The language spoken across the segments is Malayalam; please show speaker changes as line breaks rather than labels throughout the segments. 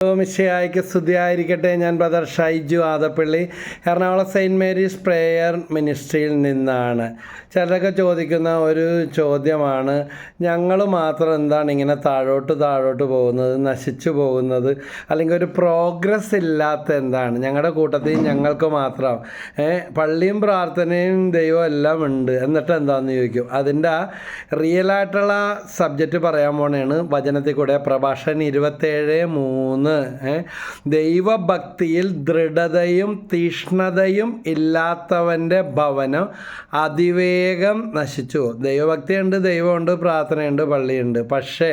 മിശിഹായ്ക്ക് സ്തുതിയായിരിക്കട്ടെ. ഞാൻ brother Shaiju Adappally, Ernakulam saint Mary's prayer മിനിസ്ട്രിയിൽ നിന്നാണ്. ചിലരൊക്കെ ചോദിക്കുന്ന ഒരു ചോദ്യമാണ്, ഞങ്ങൾ മാത്രം എന്താണ് ഇങ്ങനെ താഴോട്ട് പോകുന്നത്, നശിച്ചു പോകുന്നത്, അല്ലെങ്കിൽ ഒരു പ്രോഗ്രസ് ഇല്ലാത്ത എന്താണ് ഞങ്ങളുടെ കൂട്ടത്തിൽ ഞങ്ങൾക്ക് മാത്രം പള്ളിയും പ്രാർത്ഥനയും ദൈവം എല്ലാം ഉണ്ട്, എന്നിട്ട് എന്താണെന്ന് ചോദിക്കും. അതിൻ്റെ റിയലായിട്ടുള്ള സബ്ജക്റ്റ് പറയാൻ പോണേണ് വചനത്തിൽ കൂടെ. പ്രഭാഷകൻ 27:3 ദൈവഭക്തിയിൽ ദൃഢതയും തീഷ്ണതയും ഇല്ലാത്തവൻ്റെ ഭവനം അതിവേഗം നശിച്ചു. ദൈവഭക്തിയുണ്ട്, ദൈവമുണ്ട്, പ്രാർത്ഥനയുണ്ട്, പള്ളിയുണ്ട്, പക്ഷേ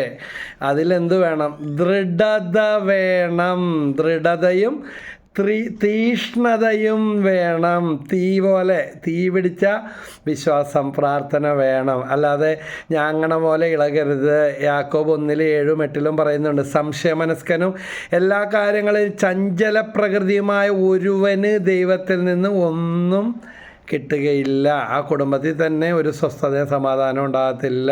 അതിലെന്ത് വേണം? ദൃഢത വേണം. ദൃഢതയും തീഷ്ണതയും വേണം. തീ പിടിച്ച വിശ്വാസം, പ്രാർത്ഥന വേണം. അല്ലാതെ ഞാങ്ങണ പോലെ ഇളകരുത്. യാക്കോബ് 1:7-8 പറയുന്നുണ്ട്, സംശയമനസ്കനും എല്ലാ കാര്യങ്ങളിലും ചഞ്ചല പ്രകൃതിയുമായ ഒരുവന് ദൈവത്തിൽ നിന്ന് ഒന്നും കിട്ടുകയില്ല. ആ കുടുംബത്തിൽ തന്നെ ഒരു സ്വസ്ഥത സമാധാനം ഉണ്ടാകത്തില്ല.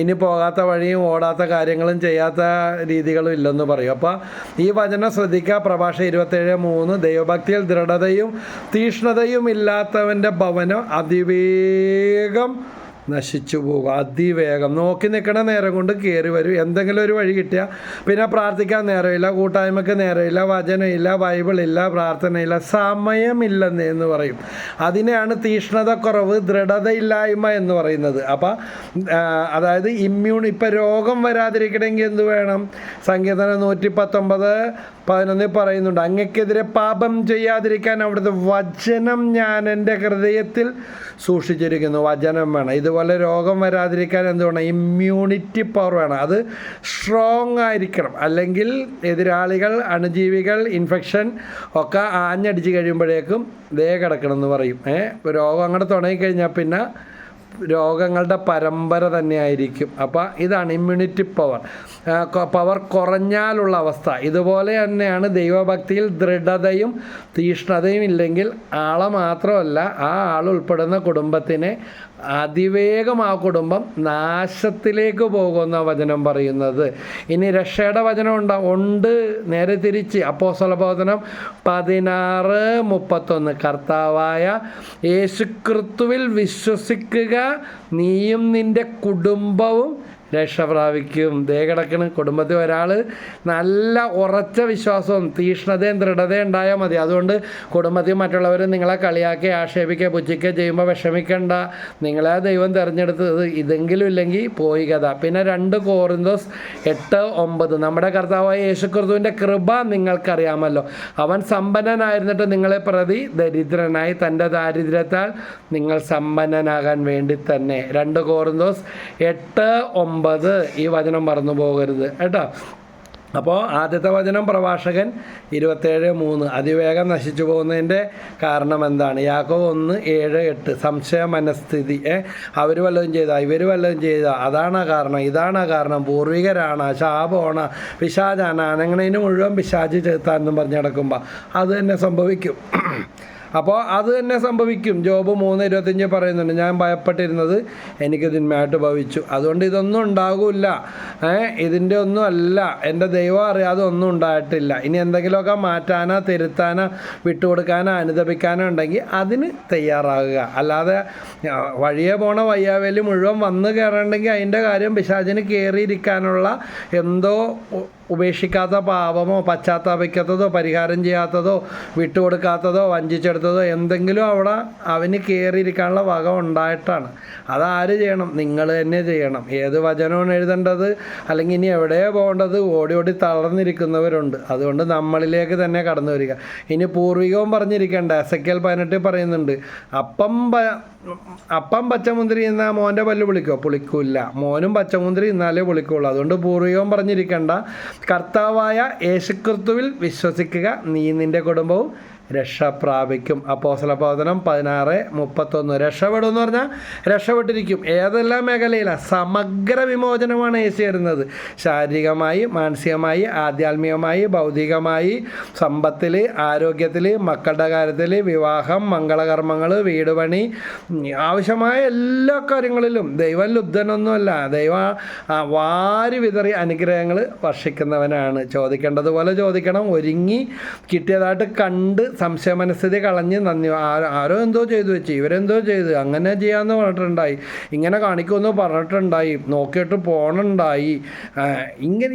ഇനി പോകാത്ത വഴിയും ഓടാത്ത കാര്യങ്ങളും ചെയ്യാത്ത രീതികളും ഇല്ലെന്ന് പറയും. അപ്പോൾ ഈ വചനം ശ്രദ്ധിക്കുക. പ്രഭാഷകൻ 27:3 ദൈവഭക്തിയിൽ ദൃഢതയും തീഷ്ണതയും ഇല്ലാത്തവൻ്റെ ഭവനം അതിവേഗം നശിച്ചു പോകും. അതിവേഗം നോക്കി നിൽക്കണ നേരം കൊണ്ട് കയറി വരും. എന്തെങ്കിലും ഒരു വഴി കിട്ടിയാൽ പിന്നെ പ്രാർത്ഥിക്കാൻ നേരമില്ല, കൂട്ടായ്മയ്ക്ക് നേരമില്ല, വചനമില്ല, ബൈബിളില്ല, പ്രാർത്ഥനയില്ല, സമയമില്ലെന്ന് പറയും. അതിനെയാണ് തീഷ്ണതക്കുറവ്, ദൃഢതയില്ലായ്മ എന്ന് പറയുന്നത്. അപ്പം അതായത് ഇപ്പം രോഗം വരാതിരിക്കണമെങ്കിൽ എന്ത് വേണം? സങ്കീർത്തനം 119:11 പറയുന്നുണ്ട്, അങ്ങക്കെതിരെ പാപം ചെയ്യാതിരിക്കാൻ അവിടുത്തെ വചനം ഞാൻ എൻ്റെ ഹൃദയത്തിൽ സൂക്ഷിച്ചിരിക്കുന്നു. വചനം വേണം. ഇതുപോലെ രോഗം വരാതിരിക്കാൻ എന്ത് വേണം? ഇമ്മ്യൂണിറ്റി പവർ വേണം. അത് സ്ട്രോങ് ആയിരിക്കണം. അല്ലെങ്കിൽ എതിരാളികൾ, അണുജീവികൾ, ഇൻഫെക്ഷൻ ഒക്കെ ആഞ്ഞടിച്ച് കഴിയുമ്പോഴേക്കും ദേ കിടക്കണം എന്ന് പറയും. രോഗം അങ്ങോട്ട് തുടങ്ങിക്കഴിഞ്ഞാൽ പിന്നെ രോഗങ്ങളുടെ പരമ്പര തന്നെയായിരിക്കും. അപ്പോൾ ഇതാണ് ഇമ്മ്യൂണിറ്റി പവർ കുറഞ്ഞാലുള്ള അവസ്ഥ. ഇതുപോലെ തന്നെയാണ് ദൈവഭക്തിയിൽ ദൃഢതയും തീഷ്ണതയും ഇല്ലെങ്കിൽ ആളെ മാത്രമല്ല, ആ ആൾ ഉൾപ്പെടുന്ന കുടുംബത്തിനെ അതിവേഗം ആ കുടുംബം നാശത്തിലേക്ക് പോകുന്ന വചനം പറയുന്നത്. ഇനി രക്ഷയുടെ വചനം ഉണ്ട്. നേരെ തിരിച്ച് അപ്പോസ്തലബോധനം 16:31 കർത്താവായ യേശുക്രിസ്തുവിൽ വിശ്വസിക്കുക, നീയും നിൻ്റെ കുടുംബവും രക്ഷ പ്രാപിക്കും. ദേ കിടക്കണ് കുടുംബത്തിൽ ഒരാൾ നല്ല ഉറച്ച വിശ്വാസവും തീഷ്ണതയും ദൃഢതയും ഉണ്ടായാൽ മതി. അതുകൊണ്ട് കുടുംബത്തിൽ മറ്റുള്ളവർ നിങ്ങളെ കളിയാക്കി ആക്ഷേപിക്കുക പുച്ഛിക്കുക ചെയ്യുമ്പോൾ വിഷമിക്കണ്ട. നിങ്ങളെ ദൈവം തിരഞ്ഞെടുത്തത് ഇതെങ്കിലും ഇല്ലെങ്കിൽ പോയി കഥ. പിന്നെ 2 കൊരിന്തോസ് 8:9 നമ്മുടെ കർത്താവായ യേശുക്രിസ്തുവിൻ്റെ കൃപ നിങ്ങൾക്കറിയാമല്ലോ, അവൻ സമ്പന്നനായിരുന്നിട്ട് നിങ്ങളെ പ്രതി ദരിദ്രനായി തൻ്റെ ദാരിദ്ര്യത്താൽ നിങ്ങൾ സമ്പന്നനാകാൻ വേണ്ടി തന്നെ. 2 കൊരിന്തോസ് 8:9 ഈ വചനം മറന്നു പോകരുത് കേട്ടോ. അപ്പോൾ ആദ്യത്തെ വചനം പ്രഭാഷകൻ 27:3 അതിവേഗം നശിച്ചു പോകുന്നതിൻ്റെ കാരണം എന്താണ്? യാക്കോബ് 1:7-8 സംശയ മനസ്ഥിതി. അവർ വല്ലതും ചെയ്താൽ, ഇവർ വല്ലതും ചെയ്താൽ, അതാണ് കാരണം, ഇതാണ് കാരണം, പൂർവികരാണ്, ശാപമാണ്, പിശാചാണ്, അനങ്ങണതിന് മുഴുവൻ പിശാച് ചേർത്താനെന്നും പറഞ്ഞ് നടക്കുമ്പോൾ അത് തന്നെ സംഭവിക്കും. അപ്പോൾ അത് തന്നെ സംഭവിക്കും. ജോബ് 3:25 പറയുന്നുണ്ട്, ഞാൻ ഭയപ്പെട്ടിരുന്നത് എനിക്ക് തിന്മയായിട്ട് ഭവിച്ചു. അതുകൊണ്ട് ഇതൊന്നും ഉണ്ടാകില്ല. ഇതിൻ്റെ ഒന്നും അല്ല. എൻ്റെ ദൈവം അറിയാതെ ഒന്നും ഉണ്ടായിട്ടില്ല. ഇനി എന്തെങ്കിലുമൊക്കെ മാറ്റാനോ തിരുത്താനോ വിട്ടുകൊടുക്കാനോ അനുദപിക്കാനോ ഉണ്ടെങ്കിൽ അതിന് തയ്യാറാകുക. അല്ലാതെ വഴിയെ പോണ വയ്യാവേലി മുഴുവൻ വന്ന് കയറണമെങ്കിൽ അതിൻ്റെ കാര്യം പിശാചിന് കയറിയിരിക്കാനുള്ള എന്തോ ഉപേക്ഷിക്കാത്ത പാപമോ പശ്ചാത്താപിക്കാത്തതോ പരിഹാരം ചെയ്യാത്തതോ വിട്ടുകൊടുക്കാത്തതോ വഞ്ചിച്ചെടുത്തതോ എന്തെങ്കിലും അവിടെ അവന് കയറിയിരിക്കാനുള്ള വക ഉണ്ടായിട്ടാണ്. അതാര് ചെയ്യണം? നിങ്ങൾ തന്നെ ചെയ്യണം. ഏത് വചനമാണ് എഴുതേണ്ടത്, അല്ലെങ്കിൽ ഇനി എവിടെയോ പോകേണ്ടത്, ഓടി തളർന്നിരിക്കുന്നവരുണ്ട്. അതുകൊണ്ട് നമ്മളിലേക്ക് തന്നെ കടന്നു വരിക. ഇനി പൂർവികവും പറഞ്ഞിരിക്കേണ്ട. എസെക്കിയേൽ 18 പറയുന്നുണ്ട്, അപ്പം പച്ചമുന്തിരി എന്നാൽ മോൻ്റെ പല്ല് പുളിക്കൂല, മോനും പച്ചമുന്തിരി ഇന്നാലേ പുളിക്കുള്ളൂ. അതുകൊണ്ട് പൂർവികവും പറഞ്ഞിരിക്കേണ്ട. കർത്താവായ യേശുക്രിസ്തുവിൽ വിശ്വസിക്കുക, നീ നിൻ്റെ കുടുംബവും രക്ഷ പ്രാപിക്കും. അപ്പോസ്തലപ്രവർത്തനം 16:31. രക്ഷപ്പെടും എന്ന് പറഞ്ഞാൽ രക്ഷപ്പെട്ടിരിക്കും. ഏതെല്ലാം മേഖലയിലാണ്? സമഗ്ര വിമോചനമാണ് യേശു തരുന്നത്. ശാരീരികമായി, മാനസികമായി, ആധ്യാത്മികമായി, ഭൗതികമായി, സമ്പത്തിൽ, ആരോഗ്യത്തിൽ, മക്കളുടെ കാര്യത്തിൽ, വിവാഹം, മംഗളകർമ്മങ്ങൾ, വീട് പണി, ആവശ്യമായ എല്ലാ കാര്യങ്ങളിലും ദൈവം ലുബ്ധനൊന്നുമല്ല. ദൈവം വാരി വിതറി അനുഗ്രഹങ്ങൾ വർഷിക്കുന്നവനാണ്. ചോദിക്കേണ്ടതുപോലെ ചോദിക്കണം. ഒരുങ്ങി കിട്ടിയതായിട്ട് കണ്ട് സംശയമനസ്ഥിതി കളഞ്ഞ് നന്ദി, ആരോ എന്തോ ചെയ്തു വെച്ച്, ഇവരെന്തോ ചെയ്ത്, അങ്ങനെ ചെയ്യാമെന്ന് പറഞ്ഞിട്ടുണ്ടായി, ഇങ്ങനെ കാണിക്കുമെന്ന് പറഞ്ഞിട്ടുണ്ടായി, നോക്കിയിട്ട് പോകണുണ്ടായി, ഇങ്ങനെ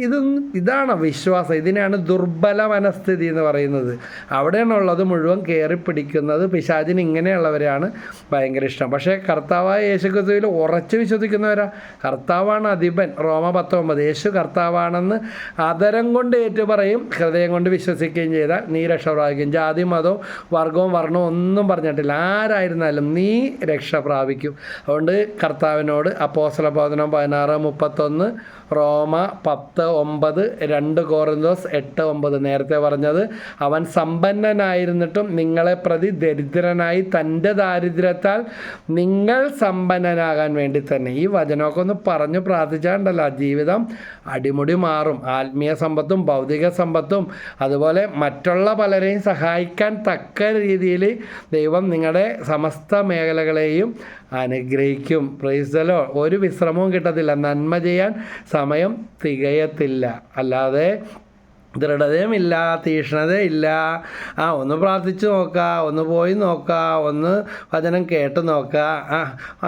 ഇതാണ് വിശ്വാസം. ഇതിനെയാണ് ദുർബല മനസ്ഥിതി എന്ന് പറയുന്നത്. അവിടെയാണുള്ളത് മുഴുവൻ കയറി പിടിക്കുന്നത്. പിശാചിന് ഇങ്ങനെയുള്ളവരെയാണ് ഭയങ്കര ഇഷ്ടം. പക്ഷേ കർത്താവായ യേശുക്രിസ്തുവിൽ ഉറച്ചു വിശ്വസിക്കുന്നവരാ. കർത്താവാണ് അധിപൻ. റോമ 19. യേശു കർത്താവാണെന്ന് അതരം കൊണ്ട് ഏറ്റു പറയും, ഹൃദയം കൊണ്ട് വിശ്വസിക്കുകയും ചെയ്താൽ നീ രക്ഷ പ്രാപിക്കും. ജാതി, മതവും, വർഗവും, വർണ്ണവും ഒന്നും പറഞ്ഞിട്ടില്ല. ആരായിരുന്നാലും നീ രക്ഷ പ്രാപിക്കും. അതുകൊണ്ട് കർത്താവിനോട് അപ്പോസ്തലപ്രവർത്തനം 16:31, റോമ 10:9, 2 കൊറിന്തോസ് 8:9 നേരത്തെ പറഞ്ഞത്, അവൻ സമ്പന്നനായിരുന്നിട്ടും നിങ്ങളെ പ്രതി ദരിദ്രനായി തൻ്റെ ദാരിദ്ര്യത്താൽ നിങ്ങൾ സമ്പന്നനാകാൻ വേണ്ടി തന്നെ. ഈ വചനമൊക്കെ ഒന്ന് പറഞ്ഞു പ്രാർത്ഥിച്ചാണ്ടല്ലോ ജീവിതം അടിമുടി മാറും. ആത്മീയ സമ്പത്തും ഭൗതിക സമ്പത്തും അതുപോലെ മറ്റുള്ള പലരെയും സഹായിക്കാൻ തക്ക രീതിയിൽ ദൈവം നിങ്ങളുടെ സമസ്ത മേഖലകളെയും അനുഗ്രഹിക്കും. Praise the Lord. ഒരു വിശ്രമവും കിട്ടത്തില്ല. നന്മ ചെയ്യാൻ സമയം തികയത്തില്ല. അല്ലാതെ ദൃഢതയുമില്ല, തീക്ഷ്ണതയില്ല. ഒന്ന് പ്രാർത്ഥിച്ച് നോക്കുക, ഒന്ന് പോയി നോക്കുക, ഒന്ന് വചനം കേട്ട് നോക്കുക.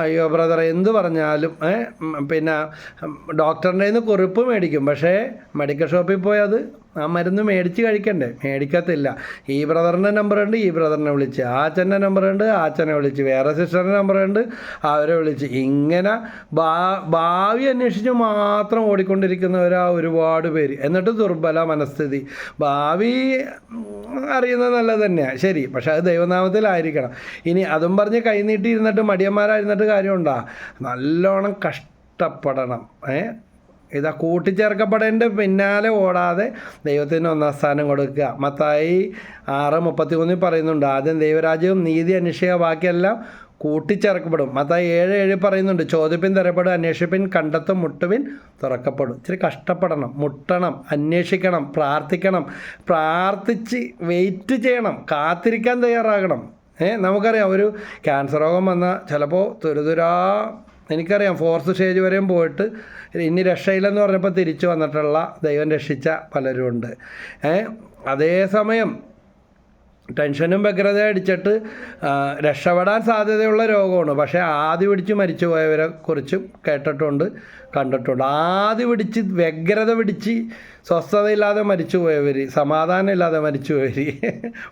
അയ്യോ ബ്രദർ എന്ത് പറഞ്ഞാലും പിന്നെ ഡോക്ടറിൻ്റെ നിന്ന് കുറിപ്പ് മേടിക്കും. പക്ഷേ മെഡിക്കൽ ഷോപ്പിൽ പോയി അത് ആ മരുന്ന് മേടിച്ച് കഴിക്കണ്ടേ? മേടിക്കത്തില്ല. ഈ ബ്രദറിൻ്റെ നമ്പറുണ്ട്, ഈ ബ്രദറിനെ വിളിച്ച്, ആ അച്ഛൻ്റെ നമ്പറുണ്ട്, ആ അച്ഛനെ വിളിച്ച്, വേറെ സിസ്റ്ററിൻ്റെ നമ്പറുണ്ട്, അവരെ വിളിച്ച്, ഇങ്ങനെ ഭാവി അന്വേഷിച്ച് മാത്രം ഓടിക്കൊണ്ടിരിക്കുന്നവരാ ഒരുപാട് പേര്. എന്നിട്ട് ദുർബല മനസ്ഥിതി. ഭാവി അറിയുന്നത് നല്ലത് തന്നെയാണ്, ശരി, പക്ഷെ അത് ദൈവനാമത്തിലായിരിക്കണം. ഇനി അതും പറഞ്ഞ് കൈനീട്ടി ഇരുന്നിട്ട് മടിയന്മാരായിരുന്നിട്ട് കാര്യമുണ്ടോ? നല്ലോണം കഷ്ടപ്പെടണം. ഇതാ കൂട്ടിച്ചേർക്കപ്പെടേണ്ട പിന്നാലെ ഓടാതെ ദൈവത്തിന് ഒന്നാം സ്ഥാനം കൊടുക്കുക. മത്തായി 6:33 പറയുന്നുണ്ട്, ആദ്യം ദൈവരാജ്യവും നീതി അന്വേഷിക്കുക, ബാക്കിയെല്ലാം കൂട്ടിച്ചേർക്കപ്പെടും. മത്തായി 7:7 പറയുന്നുണ്ട്, ചോദിപ്പിൻ തരപ്പെടും, അന്വേഷിപ്പിൻ കണ്ടെത്തും, മുട്ടുവിൻ തുറക്കപ്പെടും. ഇച്ചിരി കഷ്ടപ്പെടണം, മുട്ടണം, അന്വേഷിക്കണം, പ്രാർത്ഥിക്കണം, പ്രാർത്ഥിച്ച് വെയിറ്റ് ചെയ്യണം, കാത്തിരിക്കാൻ തയ്യാറാകണം. നമുക്കറിയാം ഒരു ക്യാൻസർ രോഗം വന്നാൽ ചിലപ്പോൾ എനിക്കറിയാം 4th സ്റ്റേജ് വരെയും പോയിട്ട് ഇനി രക്ഷയില്ലെന്ന് പറഞ്ഞപ്പോൾ തിരിച്ചു വന്നിട്ടുള്ള ദൈവം രക്ഷിച്ച പലരുമുണ്ട്. അതേസമയം ടെൻഷനും വ്യഗ്രത അടിച്ചിട്ട് രക്ഷപ്പെടാൻ സാധ്യതയുള്ള രോഗമാണ്. പക്ഷേ ആദ്യ പിടിച്ച് മരിച്ചു പോയവരെ കുറിച്ചും കേട്ടിട്ടുണ്ട്, കണ്ടിട്ടുണ്ട്. ആദ്യ പിടിച്ച് വ്യഗ്രത പിടിച്ച് സ്വസ്ഥതയില്ലാതെ മരിച്ചു പോയവർ, സമാധാനം ഇല്ലാതെ മരിച്ചു പോയവർ,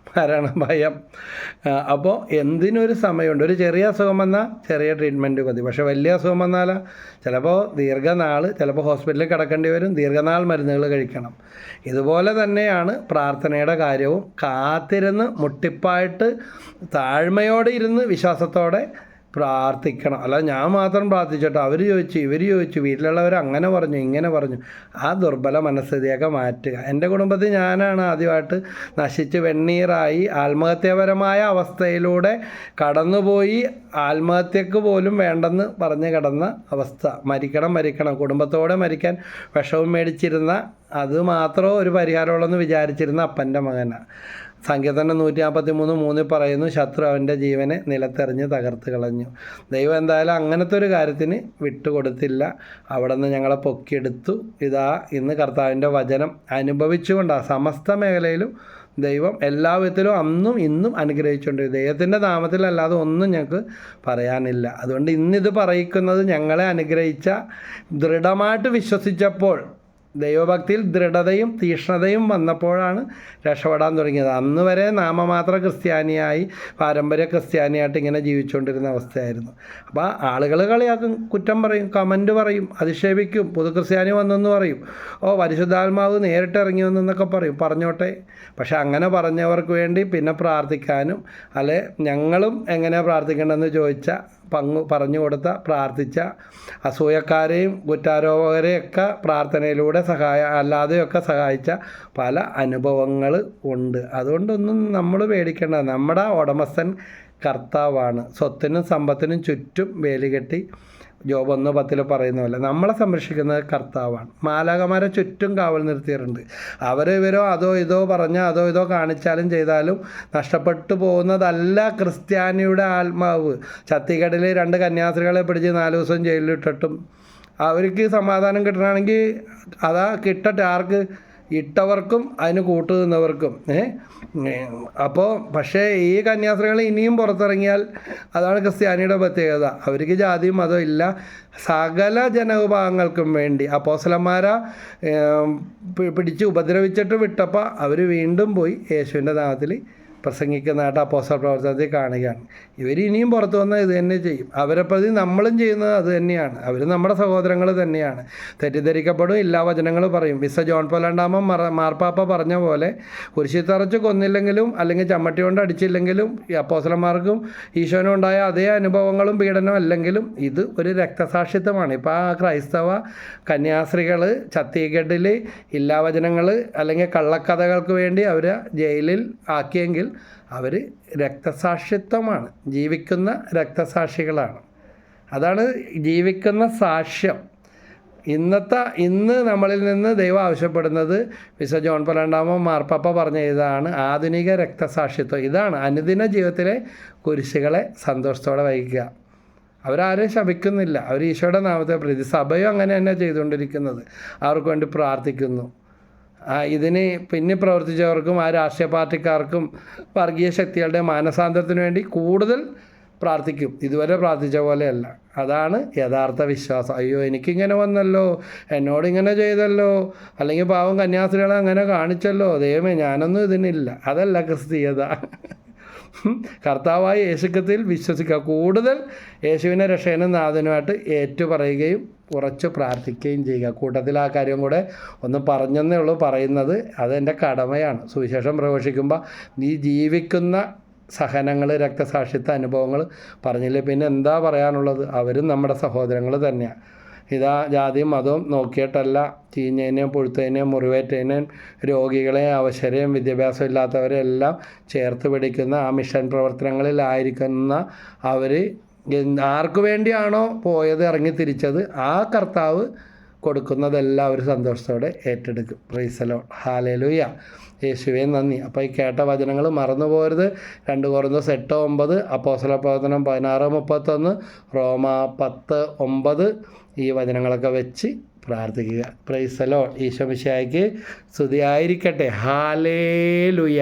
മരണഭയം. അപ്പോൾ എന്തിനൊരു സമയമുണ്ട്. ഒരു ചെറിയ അസുഖം വന്നാൽ ചെറിയ ട്രീറ്റ്മെൻറ്റ് മതി. പക്ഷേ വലിയ അസുഖം വന്നാൽ ചിലപ്പോൾ ദീർഘനാൾ ചിലപ്പോൾ ഹോസ്പിറ്റലിൽ കിടക്കേണ്ടി വരും, ദീർഘനാൾ മരുന്നുകൾ കഴിക്കണം. ഇതുപോലെ തന്നെയാണ് പ്രാർത്ഥനയുടെ കാര്യവും. കാത്തിരുന്ന് മുട്ടിപ്പായിട്ട് താഴ്മയോടെ ഇരുന്ന് വിശ്വാസത്തോടെ പ്രാർത്ഥിക്കണം. അല്ല ഞാൻ മാത്രം പ്രാർത്ഥിച്ചോട്ടോ, അവർ ചോദിച്ചു, ഇവർ ചോദിച്ചു, വീട്ടിലുള്ളവർ അങ്ങനെ പറഞ്ഞു, ഇങ്ങനെ പറഞ്ഞു. ആ ദുർബല മനസ്ഥിതിയൊക്കെ മാറ്റുക. എൻ്റെ കുടുംബത്തിൽ ഞാനാണ് ആദ്യമായിട്ട് നശിച്ച് വെണ്ണീറായി ആത്മഹത്യാപരമായ അവസ്ഥയിലൂടെ കടന്നുപോയി. ആത്മഹത്യക്ക് പോലും വേണ്ടെന്ന് പറഞ്ഞ് കിടന്ന അവസ്ഥ. മരിക്കണം, കുടുംബത്തോടെ മരിക്കാൻ വിഷവും മേടിച്ചിരുന്ന, അത് മാത്രമോ ഒരു പരിഹാരമുള്ളെന്ന് വിചാരിച്ചിരുന്ന അപ്പൻ്റെ മകനാണ്. സങ്കീർത്തനം 143:3 പറയുന്നു, ശത്രു അവൻ്റെ ജീവനെ നിലത്തെറിഞ്ഞ് തകർത്ത് കളഞ്ഞു. ദൈവം എന്തായാലും അങ്ങനത്തെ ഒരു കാര്യത്തിന് വിട്ടുകൊടുത്തില്ല. അവിടെ നിന്ന് ഞങ്ങളെ പൊക്കിയെടുത്തു. ഇതാ ഇന്ന് കർത്താവിൻ്റെ വചനം അനുഭവിച്ചുകൊണ്ടാണ് സമസ്ത മേഖലയിലും ദൈവം എല്ലാ വിധത്തിലും അന്നും ഇന്നും അനുഗ്രഹിച്ചുകൊണ്ട്. ദൈവത്തിൻ്റെ നാമത്തിലല്ലാതെ ഒന്നും ഞങ്ങൾക്ക് പറയാനില്ല. അതുകൊണ്ട് ഇന്നിത് പറയിക്കുന്നത് ഞങ്ങളെ അനുഗ്രഹിച്ച, ദൃഢമായിട്ട് വിശ്വസിച്ചപ്പോൾ ദൈവഭക്തിയിൽ ദൃഢതയും തീക്ഷ്ണതയും വന്നപ്പോഴാണ് രക്ഷപ്പെടാൻ തുടങ്ങിയത്. അന്ന് വരെ നാമമാത്ര ക്രിസ്ത്യാനിയായി, പാരമ്പര്യ ക്രിസ്ത്യാനിയായിട്ട് ഇങ്ങനെ ജീവിച്ചുകൊണ്ടിരുന്ന അവസ്ഥയായിരുന്നു. അപ്പോൾ ആളുകൾ കളിയാക്കും, കുറ്റം പറയും, കമൻറ്റ് പറയും, അധിക്ഷേപിക്കും, പുതു ക്രിസ്ത്യാനി വന്നെന്ന് പറയും, പരിശുദ്ധാത്മാവ് നേരിട്ട് ഇറങ്ങി വന്നെന്നൊക്കെ പറയും. പറഞ്ഞോട്ടെ. പക്ഷെ അങ്ങനെ പറഞ്ഞവർക്ക് വേണ്ടി പിന്നെ പ്രാർത്ഥിക്കാനും, അല്ലെ ഞങ്ങളും എങ്ങനെയാണ് പ്രാർത്ഥിക്കേണ്ടതെന്ന് ചോദിച്ചാൽ പറഞ്ഞു കൊടുത്ത, പ്രാർത്ഥിച്ച, അസൂയക്കാരെയും കുറ്റാരോപകരെയൊക്കെ പ്രാർത്ഥനയിലൂടെ അല്ലാതെയൊക്കെ സഹായിച്ച പല അനുഭവങ്ങൾ ഉണ്ട്. അതുകൊണ്ടൊന്നും നമ്മൾ പേടിക്കേണ്ട. നമ്മുടെ ഉടമസ്ഥൻ കർത്താവാണ്. സ്വത്തിനും സമ്പത്തിനും ചുറ്റും വേലികെട്ടി ജോബ് 1:10 പറയുന്ന പോലെ നമ്മളെ സംരക്ഷിക്കുന്നത് കർത്താവാണ്. മാലാഖമാരെ ചുറ്റും കാവൽ നിർത്തിയിട്ടുണ്ട്. ഇവരോ അതോ ഇതോ പറഞ്ഞാൽ അതോ ഇതോ കാണിച്ചാലും ചെയ്താലും നഷ്ടപ്പെട്ടു പോകുന്നതല്ല ക്രിസ്ത്യാനിയുടെ ആത്മാവ്. ഛത്തീഗഡിൽ 2 കന്യാസ്ത്രീകളെ പിടിച്ച് 4 ദിവസം ജയിലിലിട്ടിട്ടും അവർക്ക് സമാധാനം കിട്ടണമെങ്കിൽ അതാ കിട്ടട്ടെ. ആർക്ക്? ഇട്ടവർക്കും അതിന് കൂട്ടുനിന്നവർക്കും. അപ്പോൾ പക്ഷേ ഈ കന്യാസ്ത്രീകൾ ഇനിയും പുറത്തിറങ്ങിയാൽ അതാണ് ക്രിസ്ത്യാനിയുടെ പ്രത്യേകത. അവർക്ക് ജാതിയും മതവും ഇല്ല. സകല ജനവിഭാഗങ്ങൾക്കും വേണ്ടി അപ്പോസ്തലന്മാരെ പിടിച്ച് ഉപദ്രവിച്ചിട്ട് വിട്ടപ്പോൾ അവർ വീണ്ടും പോയി യേശുവിൻ്റെ നാമത്തിൽ പ്രസംഗിക്കുന്നതായിട്ട് അപ്പോസ്തല പ്രവർത്തനത്തിൽ കാണുകയാണ്. ഇവർ ഇനിയും പുറത്തു വന്നാൽ ഇത് തന്നെ ചെയ്യും. അവരെ പ്രതി നമ്മളും ചെയ്യുന്നത് അത് തന്നെയാണ്. അവർ നമ്മുടെ സഹോദരങ്ങൾ തന്നെയാണ്. തെറ്റിദ്ധരിക്കപ്പെടും, ഇല്ലാ വചനങ്ങൾ പറയും. വിശുദ്ധ ജോൺ പോൾ രണ്ടാമൻ മാർപ്പാപ്പ പറഞ്ഞ പോലെ കുരിശിൽ തറച്ച് കൊന്നില്ലെങ്കിലും അല്ലെങ്കിൽ ചമ്മട്ടി കൊണ്ട് അടിച്ചില്ലെങ്കിലും ഈ അപ്പോസ്തലന്മാർക്കും ഈശോനും ഉണ്ടായ അതേ അനുഭവങ്ങളും പീഡനവും അല്ലെങ്കിലും ഇത് ഒരു രക്തസാക്ഷിത്വമാണ്. ഇപ്പോൾ ആ ക്രൈസ്തവ കന്യാസ്ത്രീകൾ ഛത്തീഗഡിൽ ഇല്ലാവചനങ്ങൾ അല്ലെങ്കിൽ കള്ളക്കഥകൾക്ക് വേണ്ടി അവർ ജയിലിൽ ആക്കിയെങ്കിൽ അവർ രക്തസാക്ഷിത്വമാണ്, ജീവിക്കുന്ന രക്തസാക്ഷികളാണ്. അതാണ് ജീവിക്കുന്ന സാക്ഷ്യം. ഇന്ന് നമ്മളിൽ നിന്ന് ദൈവം ആവശ്യപ്പെടുന്നത് വിശുദ്ധ ജോൺ പോൾ രണ്ടാമൻ മാർപ്പാപ്പ പറഞ്ഞ ഇതാണ് ആധുനിക രക്തസാക്ഷിത്വം. ഇതാണ് അനുദിന ജീവിതത്തിലെ കുരിശുകളെ സന്തോഷത്തോടെ വഹിക്കുക. അവരാരും ശപിക്കുന്നില്ല. അവർ ഈശോയുടെ നാമത്തെ പ്രതി. സഭയും അങ്ങനെ തന്നെ ചെയ്തുകൊണ്ടിരിക്കുന്നത്. അവർക്ക് വേണ്ടി പ്രാർത്ഥിക്കുന്നു. ഇതിന് പിന്നെ പ്രവർത്തിച്ചവർക്കും ആ രാഷ്ട്രീയ പാർട്ടിക്കാർക്കും വർഗീയ ശക്തികളുടെ മാനസാന്തരത്തിന് വേണ്ടി കൂടുതൽ പ്രാർത്ഥിക്കും. ഇതുവരെ പ്രാർത്ഥിച്ച പോലെയല്ല. അതാണ് യഥാർത്ഥ വിശ്വാസം. അയ്യോ എനിക്കിങ്ങനെ വന്നല്ലോ, എന്നോടിങ്ങനെ ചെയ്തല്ലോ, അല്ലെങ്കിൽ പാവം കന്യാസ്ത്രീകളെ അങ്ങനെ കാണിച്ചല്ലോ, ദൈവമേ ഞാനൊന്നും ഇതിനില്ല. അതല്ല ക്രിസ്തീയത. കർത്താവായ യേശുക്രിസ്തുവിൽ വിശ്വസിക്കുക. കൂടുതൽ യേശുവിനെ രക്ഷകനും നാഥനുമായിട്ട് ഏറ്റുപറയുകയും ഉറച്ചു പ്രാർത്ഥിക്കുകയും ചെയ്യുക. കൂട്ടത്തിൽ ആ കാര്യം കൂടെ ഒന്ന് പറഞ്ഞെന്നേ ഉള്ളൂ പറയുന്നത്. അതെൻ്റെ കടമയാണ്. സുവിശേഷം പ്രഘോഷിക്കുമ്പോൾ നീ ജീവിക്കുന്ന സഹനങ്ങൾ, രക്തസാക്ഷിത്വ അനുഭവങ്ങൾ പറഞ്ഞില്ലേ പിന്നെ എന്താ പറയാനുള്ളത്? അവരും നമ്മുടെ സഹോദരങ്ങൾ തന്നെയാണ്. ഇതാ ജാതിയും മതവും നോക്കിയിട്ടല്ല ചീഞ്ഞതിനെയും പുഴുത്തതിനെയും മുറിവേറ്റതിനെയും രോഗികളെയും അവശരെയും വിദ്യാഭ്യാസം ഇല്ലാത്തവരെല്ലാം ചേർത്ത് പിടിക്കുന്ന ആ മിഷൻ പ്രവർത്തനങ്ങളിലായിരിക്കുന്ന അവർ ആർക്കു വേണ്ടിയാണോ പോയത്, ഇറങ്ങി തിരിച്ചത്, ആ കർത്താവ് കൊടുക്കുന്നതെല്ലാം അവർ സന്തോഷത്തോടെ ഏറ്റെടുക്കും. Praise the Lord. ഹല്ലേലൂയ. യേശുവേ നന്ദി. അപ്പോൾ ഈ കേട്ട വചനങ്ങൾ മറന്നു പോകരുത്. 2 കൊരിന്ത്യർ 8:9, അപ്പോസ്തല പ്രവർത്തനം 16:31, റോമ 10:9 ഈ വചനങ്ങളൊക്കെ വെച്ച് പ്രാർത്ഥിക്കുക. Praise the Lord. ഈശോ മിശിഹായ്ക്ക് സ്തുതിയായിരിക്കട്ടെ. ഹല്ലേലൂയ.